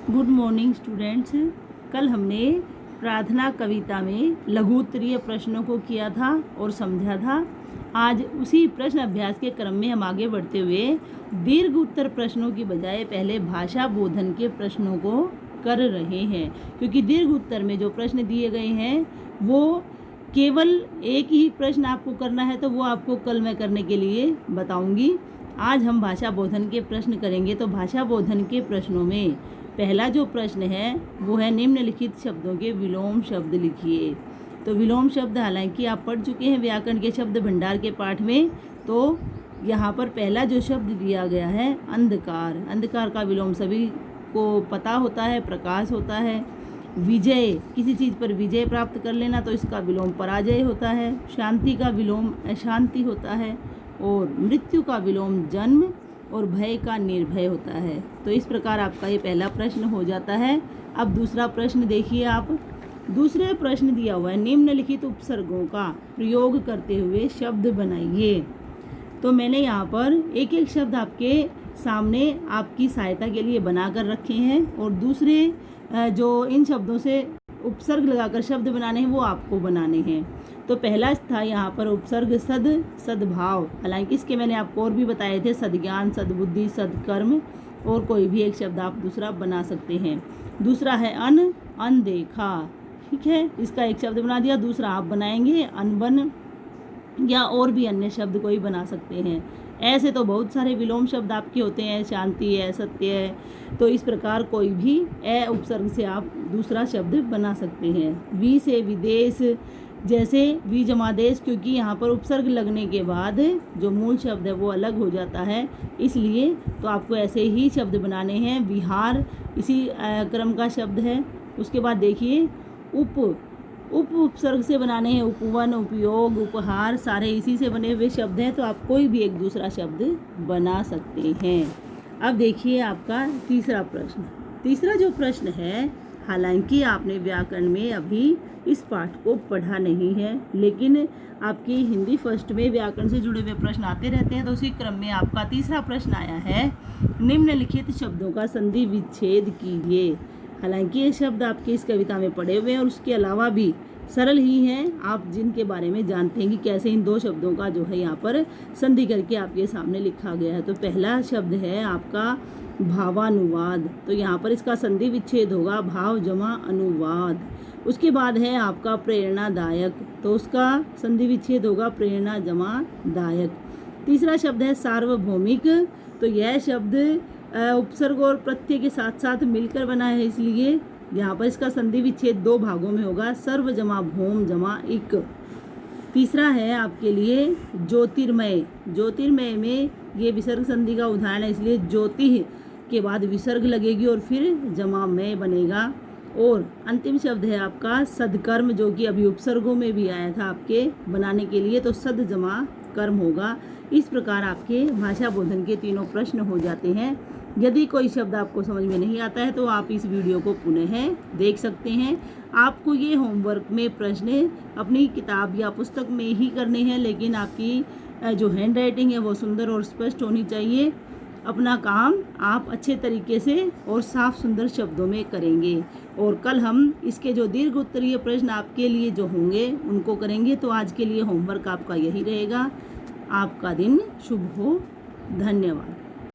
Good morning students. कल हमने प्रार्थना कविता में लघु उत्तरीय प्रश्नों को किया था और समझा था। आज उसी प्रश्न अभ्यास के क्रम में हम आगे बढ़ते हुए दीर्घ उत्तर प्रश्नों की बजाय पहले भाषा बोधन के प्रश्नों को कर रहे हैं, क्योंकि दीर्घ उत्तर में जो प्रश्न दिए गए हैं वो केवल एक ही प्रश्न आपको करना है, तो वो आपको कल मैं करने के लिए बताऊंगी। आज हम भाषा बोधन के प्रश्न करेंगे। तो भाषा बोधन के प्रश्नों में पहला जो प्रश्न है वो है निम्नलिखित शब्दों के विलोम शब्द लिखिए। तो विलोम शब्द हालांकि आप पढ़ चुके हैं व्याकरण के शब्द भंडार के पाठ में। तो यहाँ पर पहला जो शब्द दिया गया है अंधकार। अंधकार का विलोम सभी को पता होता है, प्रकाश होता है। विजय, किसी चीज़ पर विजय प्राप्त कर लेना, तो इसका विलोम पराजय होता है। शांति का विलोम अशांति होता है। और मृत्यु का विलोम जन्म और भय का निर्भय होता है। तो इस प्रकार आपका ये पहला प्रश्न हो जाता है। अब दूसरा प्रश्न देखिए आप। दूसरे प्रश्न दिया हुआ है निम्नलिखित उपसर्गों का प्रयोग करते हुए शब्द बनाइए। तो मैंने यहाँ पर एक एक शब्द आपके सामने आपकी सहायता के लिए बना कर रखे हैं, और दूसरे जो इन शब्दों से उपसर्ग लगाकर शब्द बनाने हैं वो आपको बनाने हैं। तो पहला था यहाँ पर उपसर्ग सद, सद्भाव। हालांकि इसके मैंने आपको और भी बताए थे, सद्ज्ञान, सद्बुद्धि, सद्कर्म, और कोई भी एक शब्द आप दूसरा बना सकते हैं। दूसरा है अन, अनदेखा। ठीक है, इसका एक शब्द बना दिया। दूसरा आप बनाएंगे अनबन, या और भी अन्य शब्द कोई बना सकते हैं। ऐसे तो बहुत सारे विलोम शब्द आपके होते हैं, शांति है, सत्य है। तो इस प्रकार कोई भी ए उपसर्ग से आप दूसरा शब्द बना सकते हैं। वी से विदेश, जैसे वी जमादेश, क्योंकि यहाँ पर उपसर्ग लगने के बाद जो मूल शब्द है वो अलग हो जाता है, इसलिए तो आपको ऐसे ही शब्द बनाने हैं। विहार इसी क्रम का शब्द है। उसके बाद देखिए उपसर्ग से बनाने हैं। उपवन, उपयोग, उपहार, सारे इसी से बने हुए शब्द हैं। तो आप कोई भी एक दूसरा शब्द बना सकते हैं। अब देखिए आपका तीसरा प्रश्न। तीसरा जो प्रश्न है, हालांकि आपने व्याकरण में अभी इस पाठ को पढ़ा नहीं है, लेकिन आपकी हिंदी फर्स्ट में व्याकरण से जुड़े हुए प्रश्न आते रहते हैं। तो उसी क्रम में आपका तीसरा प्रश्न आया है निम्नलिखित शब्दों का संधि विच्छेद कीजिए। हालांकि ये शब्द आपके इस कविता में पढ़े हुए हैं और उसके अलावा भी सरल ही हैं, आप जिनके बारे में जानते हैं कि कैसे इन दो शब्दों का जो है यहाँ पर संधि करके आपके सामने लिखा गया है। तो पहला शब्द है आपका भावानुवाद। तो यहाँ पर इसका संधि विच्छेद होगा भाव जमा अनुवाद। उसके बाद है आपका प्रेरणादायक, तो उसका संधि विच्छेद होगा प्रेरणा जमा दायक। तीसरा शब्द है सार्वभौमिक। तो यह शब्द उपसर्ग और प्रत्यय के साथ साथ मिलकर बना है, इसलिए यहाँ पर इसका संधि विच्छेद दो भागों में होगा, सर्व जमा भौम जमा इक। तीसरा है आपके लिए ज्योतिर्मय। ज्योतिर्मय में ये विसर्ग संधि का उदाहरण है, इसलिए ज्योति के बाद विसर्ग लगेगी और फिर जमा मय बनेगा। और अंतिम शब्द है आपका सदकर्म, जो कि अभी उपसर्गों में भी आया था आपके बनाने के लिए, तो सद जमा कर्म होगा। इस प्रकार आपके भाषा बोधन के तीनों प्रश्न हो जाते हैं। यदि कोई शब्द आपको समझ में नहीं आता है तो आप इस वीडियो को पुनः देख सकते हैं। आपको ये होमवर्क में प्रश्न अपनी किताब या पुस्तक में ही करने हैं, लेकिन आपकी जो हैंड राइटिंग है वो सुंदर और स्पष्ट होनी चाहिए। अपना काम आप अच्छे तरीके से और साफ सुंदर शब्दों में करेंगे। और कल हम इसके जो दीर्घ उत्तरीय प्रश्न आपके लिए जो होंगे उनको करेंगे। तो आज के लिए होमवर्क आपका यही रहेगा। आपका दिन शुभ हो। धन्यवाद।